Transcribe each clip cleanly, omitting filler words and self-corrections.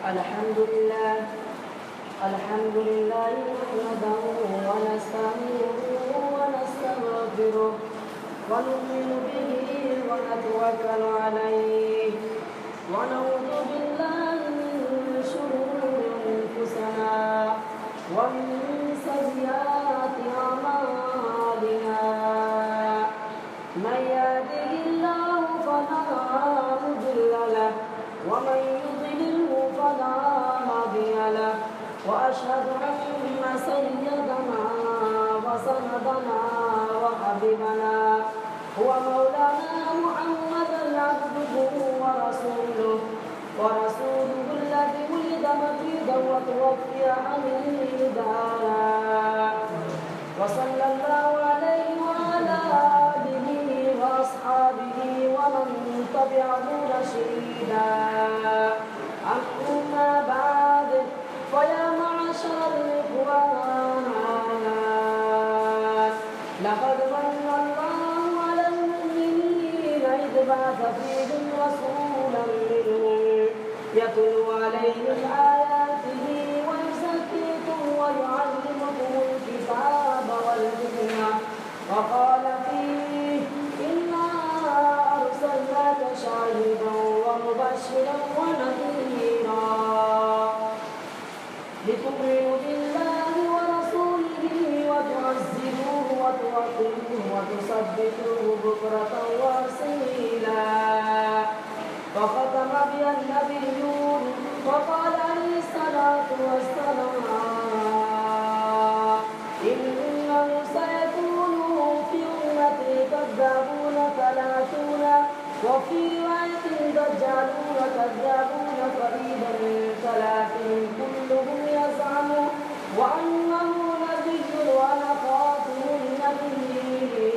الحمد لله نحمده ونستعينه ونستغفره ونؤمن به ونتوكل عليه ونعوذ بالله من شرور أنفسنا ومن سيئات أعمالنا من يهده الله فلا مضل له ومن يضلله فلا هادي له وأشهد أن سيدنا وسندنا وحبيبنا هو مولانا محمدا عبده ورسوله الذي ولد مجيدا وتوفي حميدا وصلى الله عليه وعلى آله وأصحابه ومن تبعه رشيدا أما بعد فيا معشر الإخوان لقد من الله على المؤمنين إذ بعث فيهم رسولا منهم يتلو عليهم آياته ويزكيكم ويعلمكم الكتاب والحكمة وقال فيه إنا أرسلناك شاهدا ومبشرا ونذيرا لتؤمنوا بالله ورسوله وتعزروه وتوقروه وتسبحوه بكرة وأصيلا فختم بها النبيون وقال عليه الصلاة والسلام إنه سيكون في أمتي كذابون ثلاثون وفي رواية دجالون كذابون قريبا من 30 كلهم يزعم وأنه نبي وأنا خاتم النبيين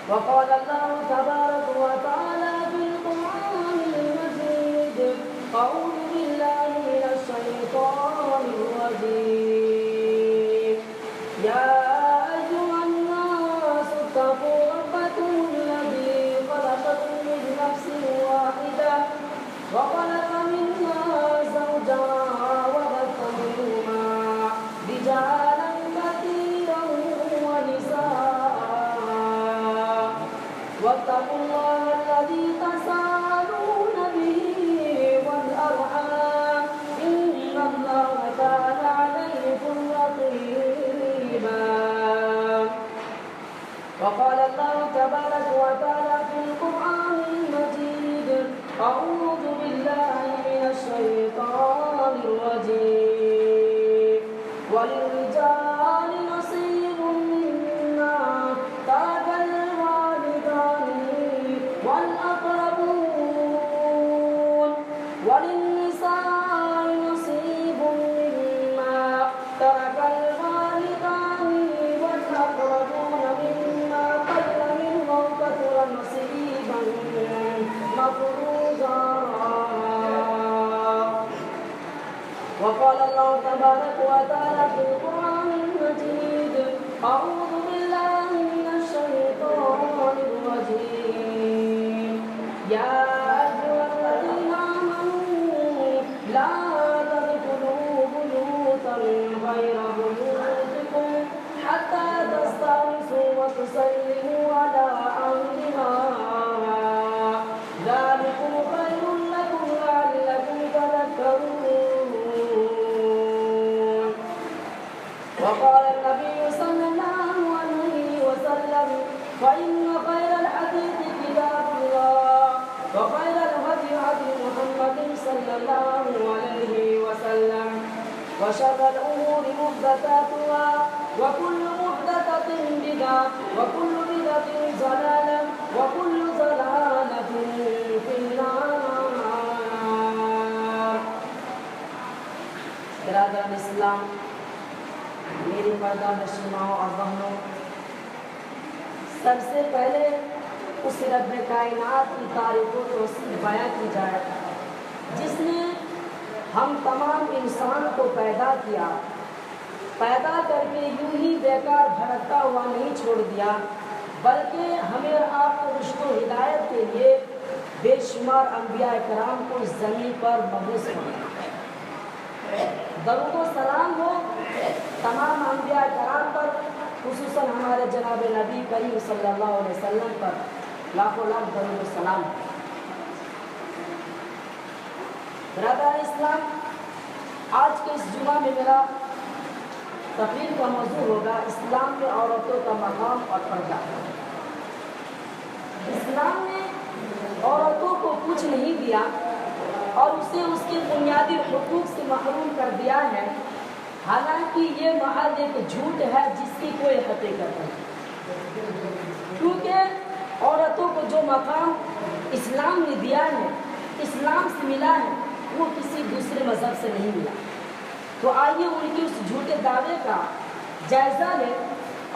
وقال الله تبارك وتعالى في القرآن المجيد أعوذ بالله من الشيطان الرجيم يا أيها الناس اتقوا ربكم الذي خلقكم من نفس واحدة وخلق منها زوجها وبث منهما رجالا كثيرا ونساء واتقوا الله الذي تساءلون به والأرحام إن الله كان عليكم رقيبا وقال الله تبارك وتعالى في القرآن المجيد أعوذ بالله من الشيطان الرجيم وللرجال نصيب مما ترك الوالدان والأقربون وللنساء نصيب مما ترك الوالدان والأقربون مما قل منه أو كثر نصيبا مفروضا وقال الله تبارك وتعالى في القرآن المجيد أعوذ بالله من الشيطان الرجيم يا أيها الذين آمنوا لا تدخلوا بيوتا غير بيوتكم حتى تستأنسوا وتسلموا على أهلها ذلكم خير لكم لعلكم تذكرون وقال النبي صلى الله عليه وسلم فإن خير الحديث كتاب الله وخير الهدي هدي محمد صلى الله عليه وسلم وشر الأمور محدثاتها وكل محدثة بدعة وكل بدعة ضلالة وكل ضلالة في النار. برادران اسلام، میری پردہ نشیماؤں اور بہنوں، سب سے پہلے اس رب کائنات کی تعریف و توصیف بیان کی جائے جس نے ہم تمام انسان کو پیدا کیا، پیدا کر کے یوں ہی بیکار بھٹکتا ہوا نہیں چھوڑ دیا، بلکہ ہمیں آپ کو رشد و ہدایت کے لیے بے شمار شمار انبیاء کرام کو اس زمین پر مبعوث ہونا. درود و سلام ہو تمام انبیاء کرام پر، خصوصاً ہمارے جناب نبی کریم صلی اللہ علیہ وسلم پر لاکھوں لاکھ درود و سلام. برادر اسلام، آج کے اس جمعہ میں میرا تقریر کا موضوع ہوگا اسلام میں عورتوں کا مقام اور پردہ. اسلام نے عورتوں کو کچھ نہیں دیا اور اسے اس کے بنیادی حقوق سے محروم کر دیا ہے، حالانکہ یہ محض ایک جھوٹ ہے جس کی کوئی حقیقت نہیں. کیونکہ عورتوں کو جو مقام اسلام نے دیا ہے، اسلام سے ملا ہے، وہ کسی دوسرے مذہب سے نہیں ملا. تو آئیے ان کی اس جھوٹے دعوے کا جائزہ لیں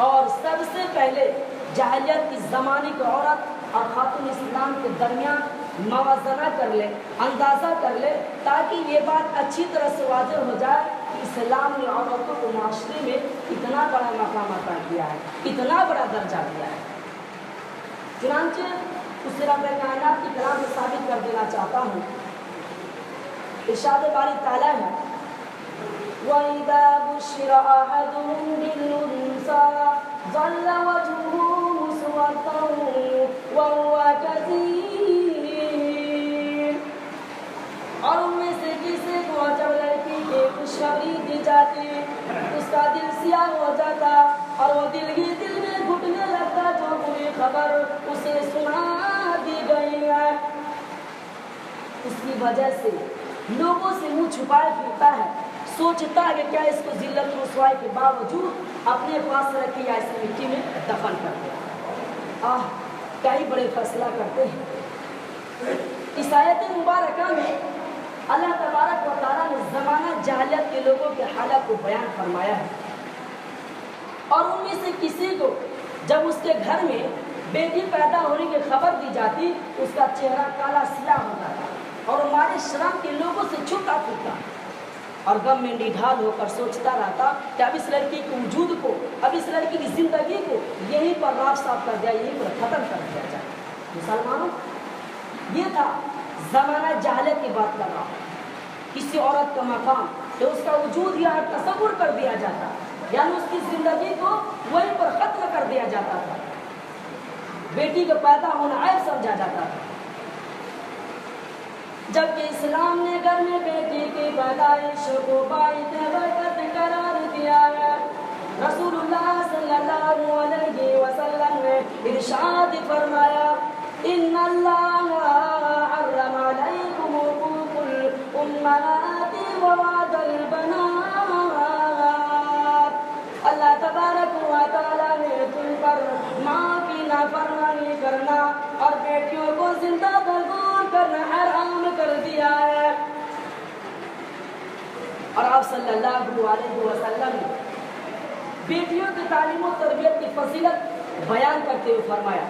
اور سب سے پہلے جاہلیت کی زمانے کی عورت اور خاتون اسلام کے درمیان موازنہ کر لے، اندازہ کر لے، تاکہ یہ بات اچھی طرح سے واضح ہو جائے کہ اسلام نے عورتوں کو معاشرے میں اتنا بڑا مقام عطا کیا ہے، اتنا بڑا درجہ دیا ہے. چنانچہ اس رب کائنات کی کلام میں ثابت کر دینا چاہتا ہوں. ارشاد باری تعالیٰ ہے وَإِذَا بُشِّرَ أَحَدُهُم بِالْأُنثَىٰ ظَلَّ وَجْهُهُ مُسْوَدًّا وَهُوَ كَظِيمٌ. اور ان میں سے کسی کو جب لڑکی کی خوشخبری دی جاتی اس کا دل سیاہ ہو جاتا اور وہ دل ہی دل میں گھٹنے لگتا جو بری خبر اسے سنا دی گئی ہے. اس کی وجہ سے لوگوں سے منہ چھپائے پھرتا ہے، سوچتا ہے کہ کیا اس کو ذلت رسوائی کے باوجود اپنے پاس رکھی یا اسے مٹی میں دفن کر دیا. کیا ہی بڑے فیصلہ کرتے ہیں. اس آیت مبارکہ میں اللہ تبارک و تعالیٰ نے زمانہ جاہلیت کے لوگوں کے حالت کو بیان فرمایا ہے. اور ان میں سے کسی کو جب اس کے گھر میں بیٹی پیدا ہونے کی خبر دی جاتی اس کا چہرہ کالا سیاہ ہو جاتا اور ہمارے شرم کے لوگوں سے چھپتا پھرتا اور غم میں نڈھال ہو کر سوچتا رہتا کہ اب اس لڑکی کے وجود کو، اب اس لڑکی کی زندگی کو یہیں پر راف صاف کر دیا، یہیں پر ختم کر دیا جائے. مسلمانوں، یہ تھا زمانہ جہالت کی بات کر رہا ہوں. کسی عورت کا مقام کہ اس کا وجود یا تصور کر دیا جاتا، یعنی اس کی زندگی کو وہیں پر ختم کر دیا جاتا تھا. بیٹی کا پیدا ہونا عیب سمجھا جاتا تھا. جبکہ اسلام نے گھر میں بیٹی کی پیدائش کو باعث برکت قرار دیا ہے. رسول اللہ صلی اللہ علیہ وسلم نے ارشاد فرمایا ان اللہ حرم علیکم حقوق الامہات ووعد البنات. اللہ تبارک و تعالیٰ نے تم پر ماں کی نافرمانی کرنا اور بیٹیوں کو زندہ دگور کرنا حرام کر دیا ہے. اور آپ صلی اللہ علیہ وسلم نے بیٹیوں کی تعلیم و تربیت کی فضیلت بیان کرتے ہوئے فرمایا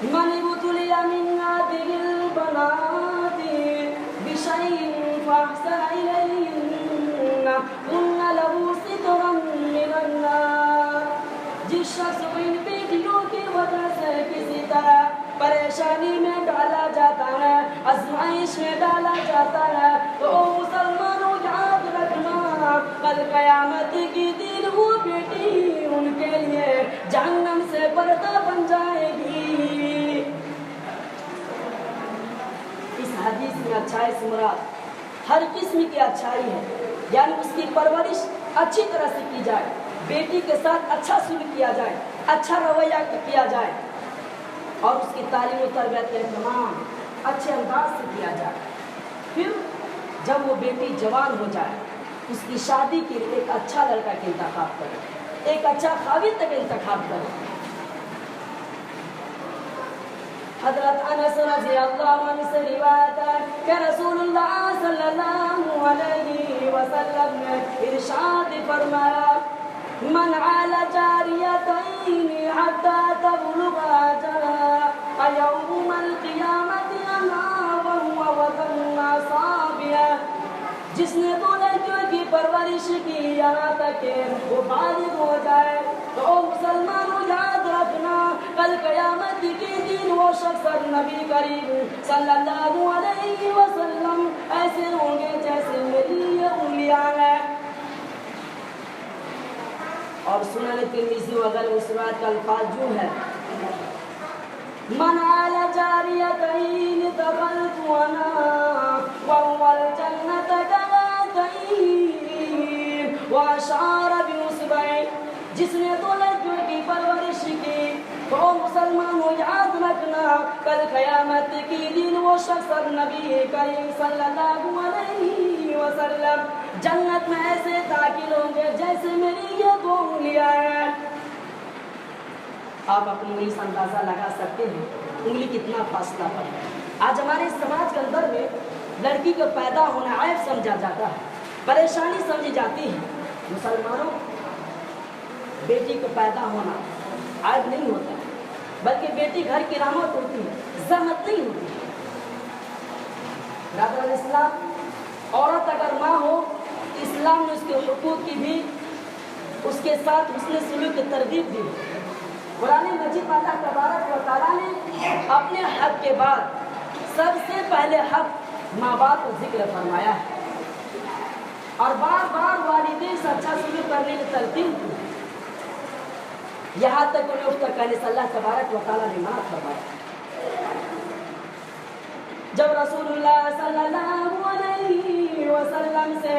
من ابتلی من هذه البنات بشيء فاحسن إليهن كن له سترا من النار. جس شخص کو ان بیٹیوں کی وجہ سے کسی طرح پریشانی میں ڈالا جاتا ہے، آزمائش میں ڈالا جاتا ہے، تو مسلمانوں یاد رکھنا کل قیامت کی دن وہ بیٹی ان کے لیے جہنم سے پردہ بن جائے گی. اس حدیث میں اچھائی سے مراد ہر قسم کی اچھائی ہے، یعنی اس کی پرورش اچھی طرح سے کی جائے، بیٹی کے ساتھ اچھا سلوک کیا جائے، اچھا رویہ کیا جائے اور اس کی تعلیم و تربیت کا اہتمام اچھے انداز سے کیا جائے. پھر جب وہ بیٹی جوان ہو جائے اس کی شادی کے لیے ایک اچھا لڑکا کا انتخاب کرے، ایک اچھا خاوند کا انتخاب کرے. حضرت انس رضی اللہ عنہ سے روایت ہے کہ رسول اللہ صلی اللہ علیہ وسلم نے ارشاد فرمایا من عال جاریتین حتی تبلغ اجلها یوم القیامت انا وهو وزن اصابعه. جس نے دو لڑکیوں کی پرورش کی یہاں تک کہ وہ بالغ ہو جائے، تو مسلمانوں یاد رکھنا کل قیامت کے دن وہ شخص اور نبی کریم صلی اللہ علیہ وسلم ایسے ہوں گے جیسے میری یہ انگلیاں ہیں. اور سنن ترمذی وغیرہ اس روایت کا الفاظ جو ہے من عال جاریتین دخلت انا وهو الجنة كهاتین واشار باصبعه. جس نے دو لڑکیوں کی پرورش کی تو مسلمانوں یاد رکھنا کل قیامت کی دن وہ شخص اور نبی کریم صلی اللہ علیہ وسلم جنت میں ایسے داخل ہوں گے جیسے میری یہ دو انگلیاں ہیں. آپ اپنی انگلی سے اندازہ لگا سکتے ہیں انگلی کتنا فاصلہ پر ہے. آج ہمارے سماج کے اندر میں لڑکی کو پیدا ہونا عیب سمجھا جاتا ہے, پریشانی سمجھی جاتی ہے. مسلمانوں بیٹی کو پیدا ہونا عیب نہیں ہوتا بلکہ بیٹی گھر کی رحمت ہوتی ہے, زحمت نہیں ہوتی. برادران اسلام, عورت اگر ماں ہو اسلام نے اس کے حقوق کی بھی اس کے ساتھ حسن سلوک کی ترغیب دی. قرآن مجید میں اللہ تبارک و تعالیٰ نے اپنے حق کے بعد سب سے پہلے حق ماں باپ کو ذکر فرمایا ہے اور بار بار والدین سے اچھا سلوک کرنے کی تلقین کی, یہاں تک انہیں اٹھ کر کہنے سے اللہ تبارک و تعالیٰ نے منع فرمایا. جب رسول اللہ صلی اللہ علیہ وسلم سے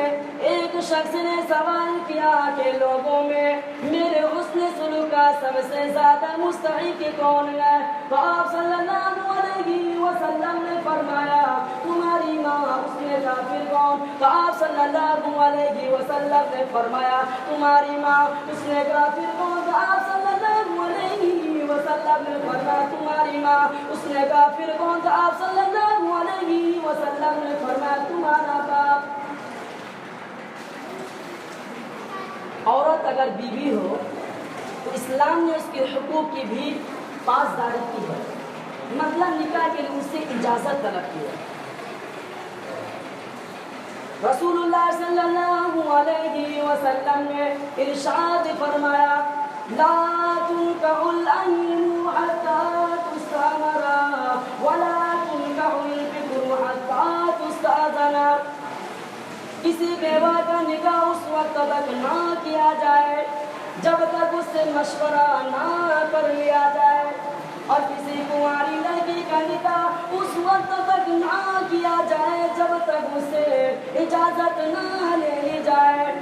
ایک شخص نے سوال کیا کہ لوگوں میں میرے حسن سلوک کا سب سے زیادہ مستحق کون ہے, تو آپ صلی اللہ علیہ وسلم نے فرمایا تمہاری ماں. اس میں کافر کون, تو آپ صلی اللہ علیہ وسلم نے فرمایا تمہاری ماں. اس نے کافر کون, تو آپ صلی اللہ علیہ وسلم نے فرمایا تمہاری ماں. اس نے کافر کون, تو آپ صلی اللہ علیہ وسلم نے فرمایا تمہارا باپ. عورت اگر بیوی ہو تو اسلام نے اس کے حقوق کی بھی پاسداری کی ہے, مطلب نکاح کے لیے اس سے اجازت طلب کی ہے. رسول اللہ صلی اللہ علیہ وسلم نے ارشاد فرمایا لا تنكح الأيم حتى تستأمر ولا تنكح البكر حتى تستأذن. کسی بیوہ کا نکاح اس وقت تک نہ کیا جائے جب تک اس سے مشورہ نہ کر لیا جائے, اور کسی کنواری لڑکی کا نکاح اس وقت تک نہ کیا جائے جب تک اسے اجازت نہ لے لی جائے.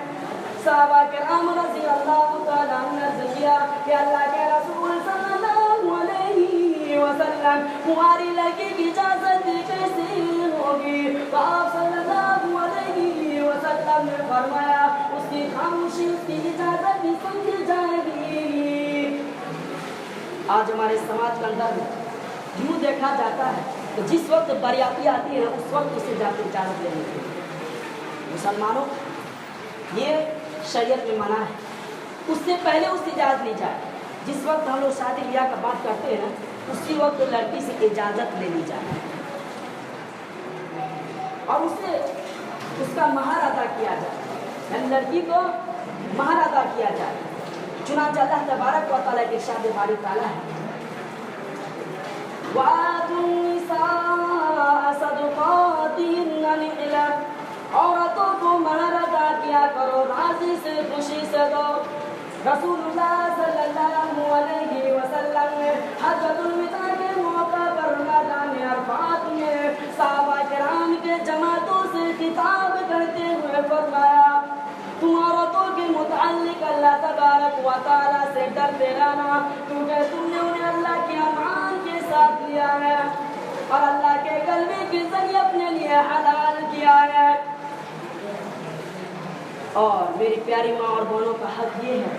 صحابہ کرام رضی اللہ تعالیٰ عنہ نے کیا کہ اللہ کے رسول صلی اللہ علیہ وسلم تمہاری لڑکی کی اجازت کیسے ہوگی, تو آپ صلی اللہ علیہ وسلم نے فرمایا اس کی خاموشی اس کی اجازت بھی سمجھی جائے گی. آج ہمارے سماج کے اندر یوں دیکھا جاتا ہے کہ جس وقت بریاتی آتی ہے اس وقت اسے جاتے اجازت لینے کی. مسلمانوں یہ شریعت میں منع ہے, اس سے پہلے اس سے اجازت لی جائے. جس وقت ہم لوگ شادی بیاہ کا بات کرتے ہیں اسی وقت لڑکی سے اجازت لے لی جائے اور اسے اس کا مہر ادا کیا جائے, یعنی لڑکی کو مہر ادا کیا جائے. چنانچہ اللہ تبارک و تعالیٰ کے ارشاد باری تعالیٰ ہے وَآتُوا النِّسَاءَ صَدُقَاتِهِنَّ نِحْلَةً, عورتوں کو مہر ادا کیا کرو راضی سے خوشی سے دو. رسول اللہ صلی اللہ علیہ وسلم نے حجۃ الوداع کے موقع پر میدان عرفات میں صحابہ کرام کے جماعتوں سے خطاب کرتے ہوئے فرمایا تم عورتوں کے متعلق اللہ تبارک و تعالیٰ سے ڈرتے رہنا کیونکہ تم نے انہیں اللہ کے امان کے ساتھ لیا ہے اور اللہ کے کلمے کے ذریعے اپنے لیے حلال کیا ہے. اور میری پیاری ماں اور بہنوں کا حق یہ ہے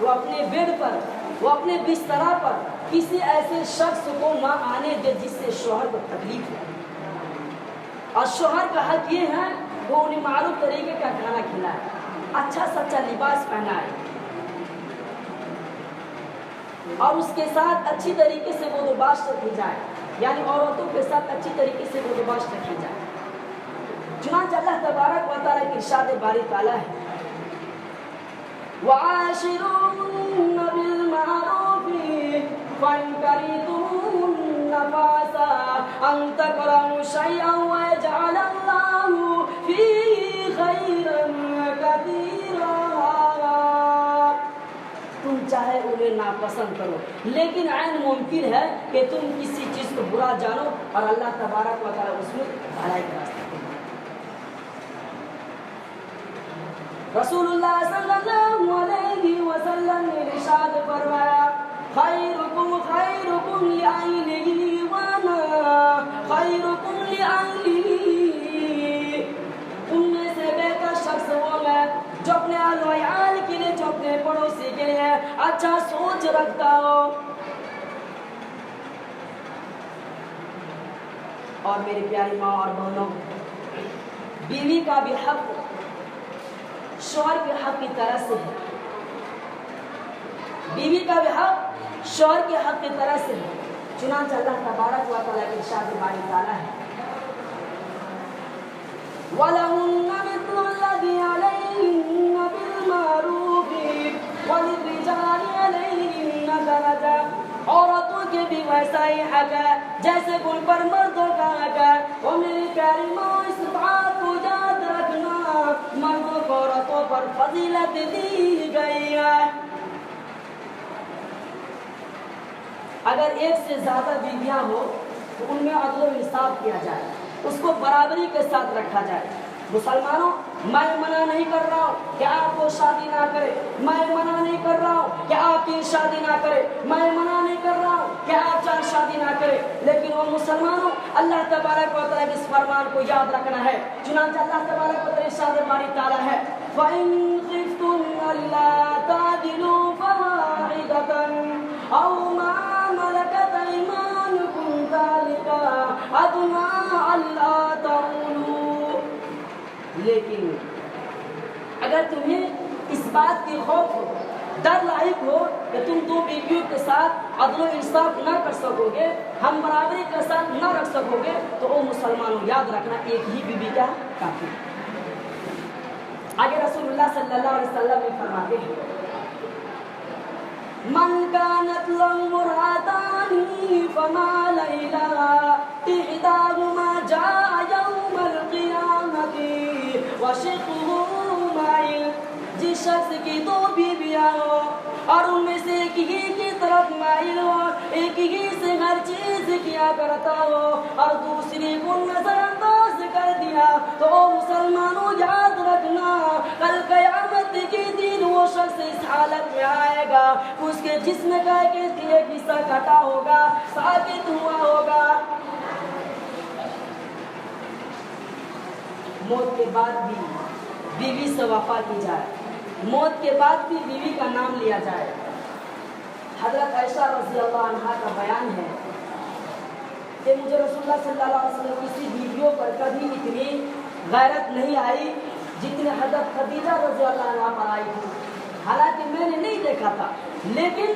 وہ اپنے بیڈ پر وہ اپنے بستر پر کسی ایسے شخص کو نہ آنے دے جس سے شوہر کو تکلیف ہو, اور شوہر کا حق یہ ہے وہ انہیں معروف طریقے کا کھانا کھلائے, اچھا سچا لباس پہنائے اور اس کے ساتھ اچھی طریقے سے وہ دباش رکھی جائے, یعنی عورتوں کے ساتھ اچھی طریقے سے وہ دباش رکھی جائے. چنانچہ اللہ تبارک و تعالیٰ کی ارشاد باری تعالیٰ ہے وَعَاشِرُوهُنَّ بِالْمَعْرُوفِ فَإِنْ أن تكرهوا شيئا ويجعل الله فيه خيرا كثيرا. تم چاہے انہیں ناپسند کرو لیکن عین ممکن ہے کہ تم کسی چیز کو برا جانو اور اللہ تبارک و تعالی اس میں بھلائی کا راستہ. رسول اللہ صلی اللہ علیہ وسلم نے ارشاد فرمایا خیرکم خیرکم لأہلہ وانا خیرکم لأہلہ. ان میں سے بہتر شخص وہ ہے جو اپنے اہل و عیال کے لیے جو اپنے پڑوسی کے لیے اچھا سوچ رکھتا ہو. اور میری پیاری ماں اور بہنوں بیوی کا بھی حق شوہر کے حق کی طرح سے ہے. بیوی کا بھی حق شوہر کے حق کی طرح سے ہے. چنانچہ اللہ تبارک و تعالیٰ کے ارشاد باری تعالیٰ ہے وَلَهُنَّ مِثْلُ الَّذِي عَلَيْهِنَّ بِالْمَعْرُوفِ وَلِلرِّجَالِ عَلَيْهِنَّ دَرَجَةٌ. عورتوں کے بھی ویسا ہی حق ہے جیسے ان پر مردوں کا حق ہے. وہ میری پیاری ماں اس بات کو یاد رکھنا مردوں کو عورتوں پر فضیلت دی گئی ہے. اگر ایک سے زیادہ بیویاں ہو تو ان میں عدل و انصاف کیا جائے اس کو برابری کے ساتھ رکھا جائے. مسلمانوں میں منع نہیں کر رہا ہوں کہ آپ کو شادی نہ کرے میں منع نہیں کر رہا ہوں کہ آپ کی شادی نہ کرے میں منع نہیں کر رہا ہوں کہ آپ چار شادی نہ کرے لیکن وہ مسلمانوں اللہ تبارک و تعالیٰ کے اس فرمان کو یاد رکھنا ہے. چنانچہ اللہ تبارک و تعالیٰ ارشاد باری تعالیٰ ہے فَإِن خِفْتُمْ أَلَّا تَعْدِلُوا فَوَاحِدَةً أَوْ مَا مَلَكَتْ أَيْمَانُكُمْ ذَلِكَ أَدْنَىٰ أَلَّا تَعُولُوا. لیکن اگر تمہیں اس بات کی خوف ہو ڈر لاحق ہو کہ تم دو بیویوں کے ساتھ عدل و انصاف نہ کر سکو گے ہم برابری کے ساتھ نہ رکھ سکو گے تو وہ مسلمانوں یاد رکھنا ایک ہی بیوی کا کافی. آگے رسول اللہ صلی اللہ علیہ وسلم نے فرماتے ہیں من كانت له امرأتان فمال إلى إحداهما جاء يوم القيامة وشقه مائل. جس شخص کی دو بیویاں ہو اور ان میں سے ایک ہی کی طرف مائل ہو ایک ہی سے ہر چیز کیا کرتا ہو اور دوسری کو نظر انداز کر دیا تو مسلمانوں یاد رکھنا کل قیامت کے دن وہ شخص اس حالت میں آئے گا اس کے جسم کا ایک حصہ کٹا ہوگا ثابت ہوا ہوگا. موت کے بعد بھی بیوی سے وفا کی جائے موت کے بعد بھی بیوی کا نام لیا جائے. حضرت عائشہ رضی اللہ عنہا کا بیان ہے کہ مجھے رسول اللہ صلی اللہ علیہ وسلم کسی بیویوں پر کبھی اتنی غیرت نہیں آئی جتنے حضرت خدیجہ رضی اللہ عنہا پر آئی تھی. حالانکہ میں نے نہیں دیکھا تھا لیکن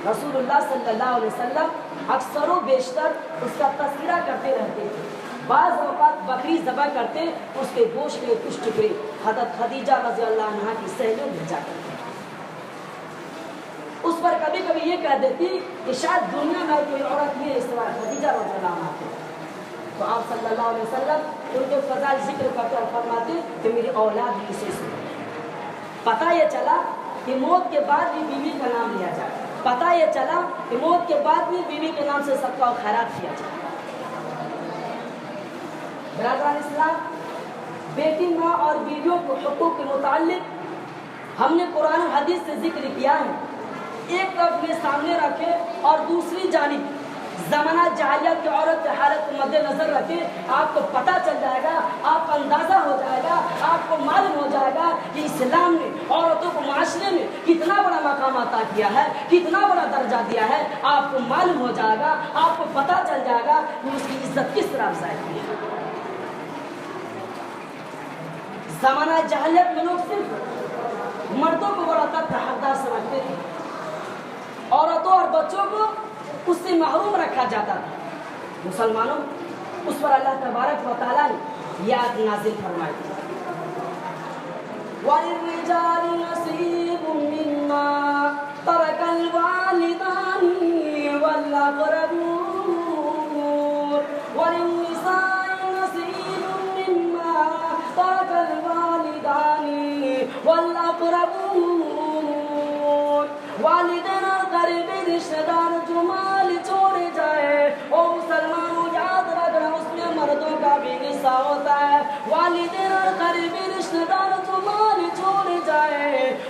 رسول اللہ صلی اللہ علیہ وسلم اکثر و بیشتر اس کا تذکرہ کرتے رہتے تھے. بعض اوقات بکری ذبح کرتے اس کے گوشت کے کچھ ٹکڑے حضرت خدیجہ رضی اللہ عنہا کی سہیلیوں میں بھیجا کرتے اس پر کبھی کبھی یہ کہہ دیتی کہ شاید دنیا میں کوئی عورت نہیں اس طرح خدیجہ رضی اللہ عنہا تھے. تو آپ صلی اللہ علیہ وسلم ان کے فضائل ذکر کرتے اور فرماتے کہ میری اولاد بھی اسے سنو. پتہ یہ چلا کہ موت کے بعد بھی بیوی کا نام لیا جائے پتہ یہ چلا کہ موت کے بعد بھی بیوی کے نام سے صدقہ و خیرات کیا جائے. برادران اسلام بیٹی ماں اور بیویوں کو حقوق کے متعلق ہم نے قرآن و حدیث سے ذکر کیا ہے. ایک طرف یہ سامنے رکھے اور دوسری جانب زمانہ جاہلیت کی عورت کی حالت کو مد نظر رکھے آپ کو پتہ چل جائے گا آپ کو اندازہ ہو جائے گا آپ کو معلوم ہو جائے گا کہ اسلام نے عورتوں کو معاشرے میں کتنا بڑا مقام عطا کیا ہے کتنا بڑا درجہ دیا ہے. آپ کو معلوم ہو جائے گا آپ کو پتہ چل جائے گا کہ اس کی عزت کس طرح افزائی کی ہے. زمانہ جاہلیت میں لوگ صرف مردوں کو بڑا تک حقدار سمجھتے تھے عورتوں اور بچوں کو اس سے محروم رکھا جاتا تھا. مسلمانوں اس پر اللہ تبارک و تعالیٰ نے یہ آیت نازل فرمائی وَلِلرِّجَالِ نَصِيبٌ مِّمَّا تَرَكَ الْوَالِدَانِ وَالْأَقْرَبُونَ يعلمون. والدین اور قریبی رشتہ دار جو مال چھوڑے جائے، او مسلمانوں یاد رکھنا اس میں مردوں کا بھی حصہ ہوتا ہے. والدین اور قریبی رشتہ دار جو مال چھوڑے جائے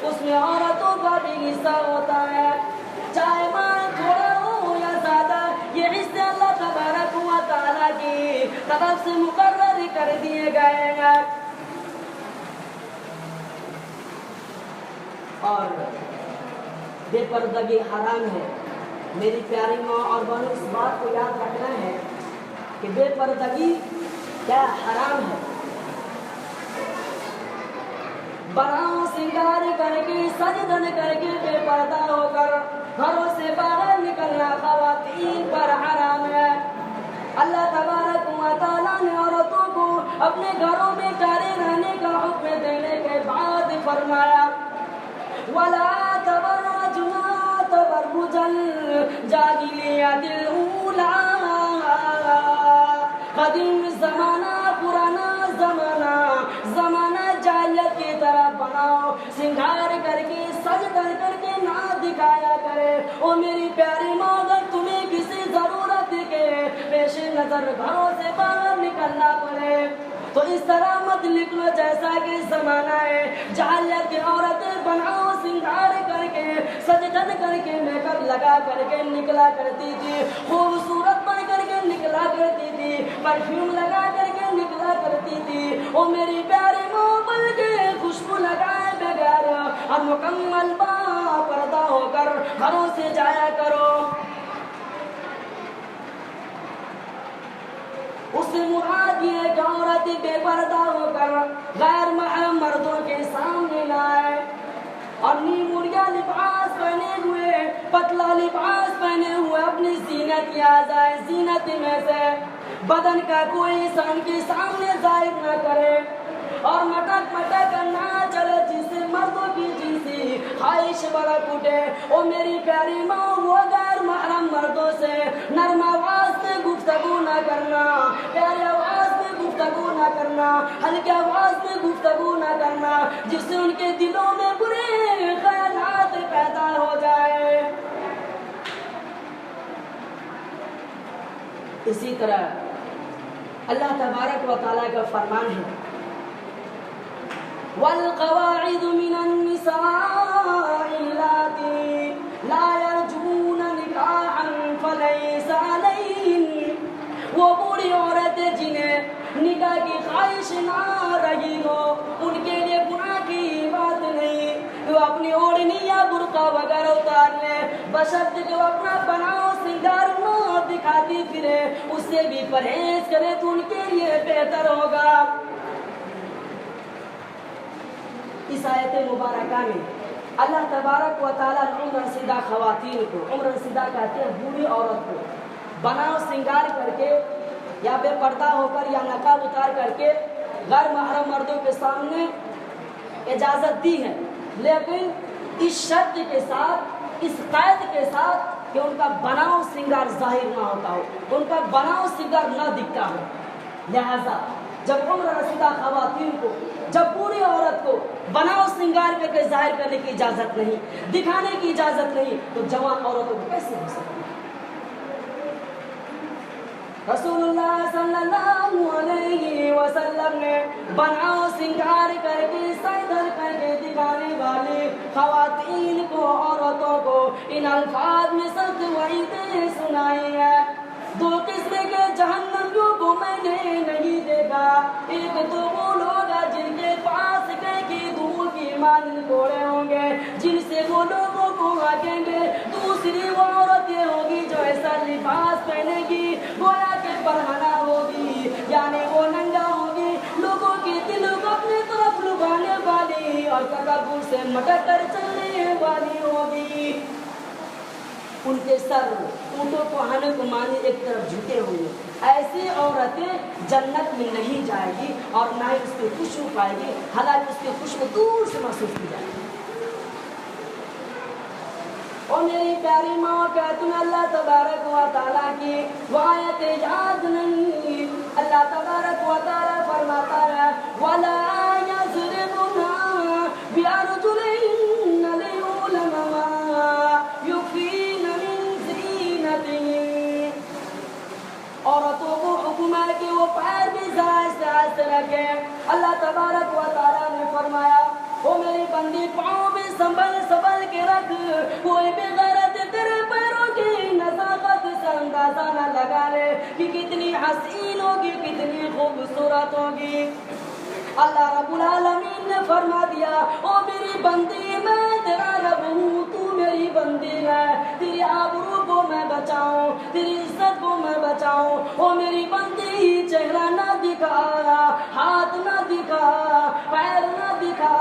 اس میں عورتوں کا بھی حصہ ہوتا ہے، چاہے مال تھوڑا ہو یا زیادہ. یہ حصے اللہ تبارک و تعالیٰ کی طرف سے مقرر کر دیے گئے ہیں. اور بے پردگی حرام ہے. میری پیاری ماں اور بہنوں اس بات کو یاد رکھنا ہے کہ بے پردگی کیا حرام ہے. بناؤ سنگار کر کے سج دھج کر کے بے پردہ ہو کر گھروں سے باہر نکلنا خواتین پر حرام ہے. اللہ تبارک و تعالیٰ نے عورتوں کو اپنے گھروں میں جاری رہنے کا حکم دینے کے بعد فرمایا وَلَا تَبَرَّجْنَا تَبَرُّجَ الْجَاهِلِيَّةِ الْأُولَىٰ. قدیم زمانہ، پرانا زمانہ جاہلیت کی طرح بناؤ سنگار کر کے سج دھج کر کے نہ دکھایا کرے. او میری پیاری ماں، اگر تمہیں کسی ضرورت کے پیش نظر گھروں سے باہر نکلنا پڑے تو اس طرح مت نکلو جیسا کہ زمانہ ہے جاہلیت کی عورتیں بناؤ سنگار کر کے سج دھج کر کے میک اپ لگا کر کے نکلا کرتی تھی، خوبصورت بن کر کے نکلا کرتی تھی، پرفیوم لگا کر کے نکلا کرتی تھی. او میری پیاری ماں، بلکہ خوشبو لگائے بغیر اور مکمل با پردہ ہو کر گھروں سے جایا کرو. اس سے مراد یہ کہ عورت بے پردہ ہو کر غیر محرم مردوں کے سامنے نہ آئے اور نیموریا لباس پہنے ہوئے، پتلا لباس پہنے ہوئے اپنی زینت یا جائے. زینت میں سے بدن کا کوئی انسان کے سامنے ظاہر نہ کرے اور مٹک نہ چلے جس سے مردوں کی جنسی خواہش بڑک اٹھے. او میری پیاری ماں، وہ غیر محرم مردوں سے نرم آواز میں گفتگو نہ کرنا، پیاری آواز میں گفتگو نہ کرنا، ہلکی آواز میں گفتگو نہ کرنا جس سے ان کے دلوں میں برے خیالات پیدا ہو جائے. اسی طرح اللہ تبارک و تعالیٰ کا فرمان ہے وَالْقَوَاعِدُ مِنَ النِّسَاءِ اللَّاتِي لَا يَرْجُونَ نِكَاحًا فَلَيْسَ عَلَيْهِنَّ. وہ بوڑھی عورتیں جنہیں نکاح کی خواہش نہ رہی ہو ان کے لیے گناہ کی بات نہیں کہ وہ اپنی اوڑھنی یا برقع وغیرہ اتار لیں، بشرط کہ وہ اپنا بناؤ سنگار نہ دکھاتی پھرے. اس سے بھی پرہیز کرے تو ان کے لیے بہتر ہوگا. اس آیت مبارکہ میں اللہ تبارک و تعالیٰ عمر رسیدہ خواتین کو، عمر رسیدہ کہتے ہیں بوڑھی عورت کو، بناؤ سنگار کر کے یا بے پردہ ہو کر یا نقاب اتار کر کے غیر محرم مردوں کے سامنے اجازت دی ہے، لیکن اس شرط کے ساتھ، اس قید کے ساتھ کہ ان کا بناؤ سنگار ظاہر نہ ہوتا ہو، ان کا بناؤ سنگار نہ دکھتا ہو. لہذا جب عمر رسیدہ خواتین کو، جب بوڑھی عورت کو بناؤ سنگار کر کے ظاہر کرنے کی اجازت نہیں، دکھانے کی اجازت نہیں، تو جوان عورتوں کو کیسے ہو سکتی؟ رسول اللہ صلی اللہ علیہ وسلم نے بناؤ سنگار کر کے سر کر کے دکھانے والی خواتین کو، عورتوں کو ان الفاظ میں سخت وعیدیں سنائی ہے. دو قسم کے جہنمیوں کو میں نے نہیں دیکھا. ایک تو وہ لوگ جن کے پاس کی دور کی مانند گھوڑے ہوں گے جن سے وہ لوگوں کو آگیں گے. دوسری وہ عورتیں ہوگی جو ایسا لباس پہنے گی گویا کہ برہنہ ہوگی، یعنی وہ ننگا ہوگی، لوگوں کے دلوں کو اپنے طرف لبانے والی اور تکبر سے مٹک کر چلنے والی ہوگی. ان کے سر اونٹوں کو آنے کو مانے ایک طرف جھکے ہوئے. ایسی عورتیں جنت میں نہیں جائے گی اور نہ ہی اس کی خوشبو پائے گی، حالانکہ اس کی خوشبو دور سے محسوس کی جائے گی. اور میری پیاری ماں کہتی ہیں اللہ تبارک و تعالیٰ کی وہ آیت یاد نہیں. اللہ تبارک و تعالیٰ فرماتا ہے وَلَا يَضْرِبْنَ بِأَرْجُلِهِنَّ وہ پیر بھی آہستہ آہستہ رکھے. اللہ تبارک و تعالیٰ نے فرمایا وہ میری بندی پاؤں بھی سنبھل کے رکھ, کوئی بھی غیرت تیرے پیروں کی نزاکت سے اندازہ نہ لگا لے کہ کتنی حسین ہوگی, کتنی خوبصورت ہوگی. اللہ رب العالمین نے فرما دیا او میری بندی میں تیرا رب ہوں, تو میری بندی ہے, تیری آبرو کو میں بچاؤں, تیری عزت کو میں بچاؤں. او میری بندی چہرہ نہ دکھا, ہاتھ نہ دکھا, پیر نہ دکھا,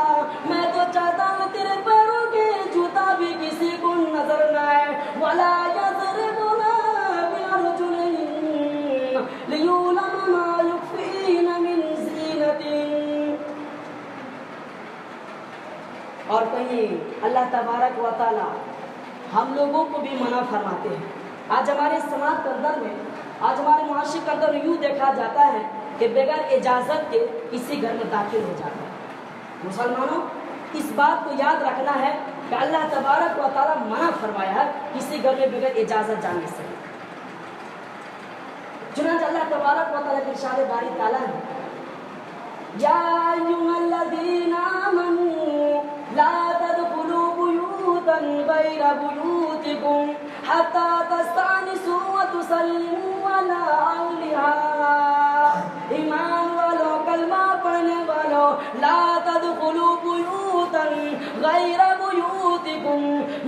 میں تو چاہتا ہوں تیرے پیروں کے جوتا بھی کسی کو نظر نہ آئے. وَلَا يَضْرِبْنَ بِأَرْجُلِهِنَّ لِيُعْلَمَ مَا يُخْفِينَ مِنْ زِينَتِهِنَّ. اور کہیں اللہ تبارک و تعالی ہم لوگوں کو بھی منع فرماتے ہیں. آج ہمارے سماج کے اندر میں, آج ہمارے معاشرے کے اندر یوں دیکھا جاتا ہے کہ بغیر اجازت کے کسی گھر میں داخل ہو جاتا ہے. مسلمانوں اس بات کو یاد رکھنا ہے کہ اللہ تبارک و تعالی منع فرمایا ہے کسی گھر میں بغیر اجازت جانے سے. چنانچہ اللہ تبارک و تعالی کے ارشاد باری تعالی ہے یا ایھا الذین آمنوا لا تدخلوا بیوتا غیر بیوتکم حتی تستأنسوا وتسلموا علی اہلہا. ایمان والو, کلمہ پڑھنے والو, لا تدخلوا بیوتا غیر بیوتکم,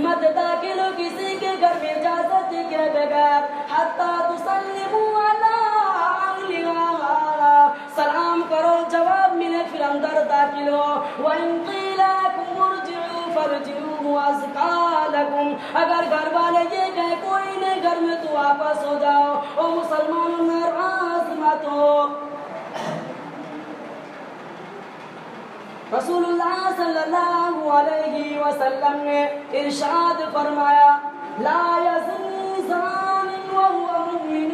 مت داخل ہو کسی کے گھر میں اجازت کے بغیر, حتی تسلموا علی اہلہا, سلام کرو, جواب ملے پھر اندر داخل ہو. وَإِن قِيلَ لَكُمُ ارْجِعُوا فَارْجِعُوا أَزْكَىٰ لَكُمْ, اگر گھر والے یہ کہیں کوئی نہیں گھر میں تو واپس ہو جاؤ. او مسلمانوں ناراض مت ہو. رسول اللہ صلی اللہ علیہ وسلم نے ارشاد فرمایا لا یزنی زان وهو مؤمن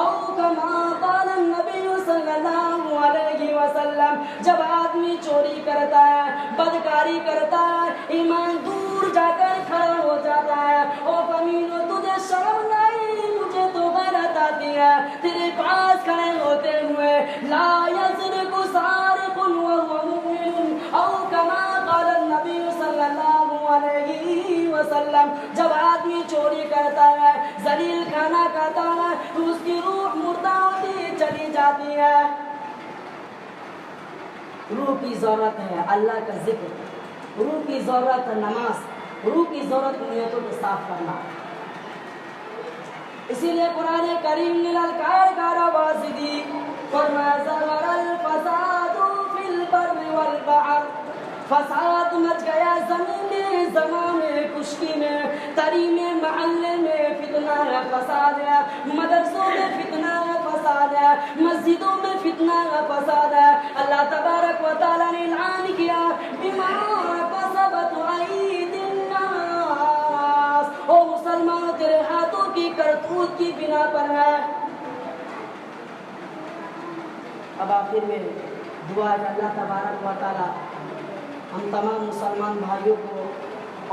او کما قال النبی صلی اللہ علیہ وسلم. جب آدمی چوری کرتا ہے, بدکاری کرتا ہے, ایمان دور جا کر کھڑا ہو جاتا ہے, او کمینو تجھے شرم نہیں, مجھے تو غیرت آتی ہے تیرے پاس کھڑے ہوتے ہوئے. لا یسرق سارق وهو مؤمن او کما قال النبی صلی اللہ علیہ وسلم. جب آدمی چوری کرتا ہے, ذلیل کھانا کھاتا ہے, تو اس کی روح مردہ ہوتی چلی جاتی ہے. روح کی ضرورت ہے اللہ کا ذکر, روح کی ضرورت ہے نماز, روح کی ضرورت نیتوں کو صاف کرنا. اسی لیے قرآن کریم نے للکار کار آواز دی, فرمایا ظہر الفساد فی البر والبحر, فساد مچ گیا زمین میں, زمان میں, خشکی میں, تری میں, محلے میں فتنہ ہے, فساد ہے, مدرسوں میں فتنہ ہے, فساد ہے, مسجدوں میں فتنہ ہے, فساد ہے. اللہ تبارک و تعالیٰ نے اعلان کیا بما کسبت ایدی الناس, او مسلمان تیرے ہاتھوں کی کرتوت کی بنا پر ہے. اب آخر میں دعا ہے اللہ تبارک و تعالیٰ ہم تمام مسلمان بھائیوں کو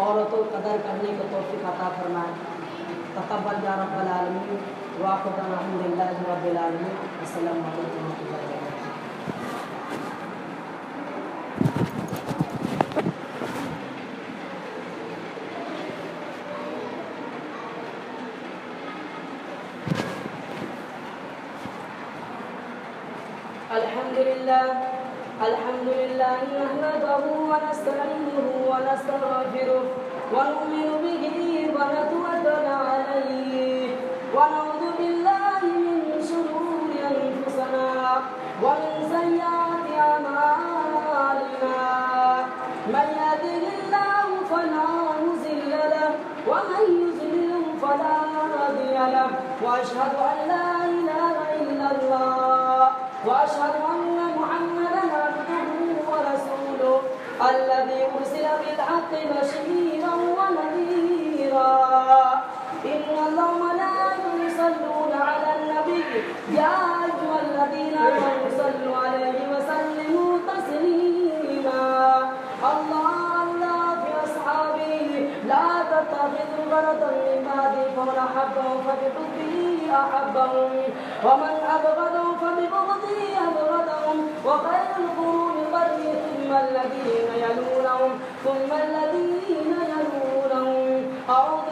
عورتوں قدر کرنے کی توفیق عطا فرمائے. تقبل یا رب العالمین. وآخر دعوانا الحمدللہ رب العالمین. السلام علیکم ورحمۃ اللہ وبرکاتہ. الحمد لله نحمده ونستعينه ونستغفره ونؤمن به ونتوكل عليه ونعوذ بالله من شرور أنفسنا ومن سيئات أعمالنا. من يهده الله فلا مضل له ومن يضلل فلا هادي له. وأشهد أن لا إله إلا الله وأشهد أن محمدا عبده ورسوله الذي أرسل بالحق بشيرا ونذيرا. إن الله وملائكته يصلون على النبي يا أيها الذين آمنوا صلوا عليه وسلموا تسليما. الله في أصحابه لا تتخذوا غرضا من بعدي فمن أحبهم فبحبه أحبهم ومن أبغضهم فببغضه أبغضهم وخير القرون قرني ثم الذين يلونهم ثم الذين يلونهم. أعوذ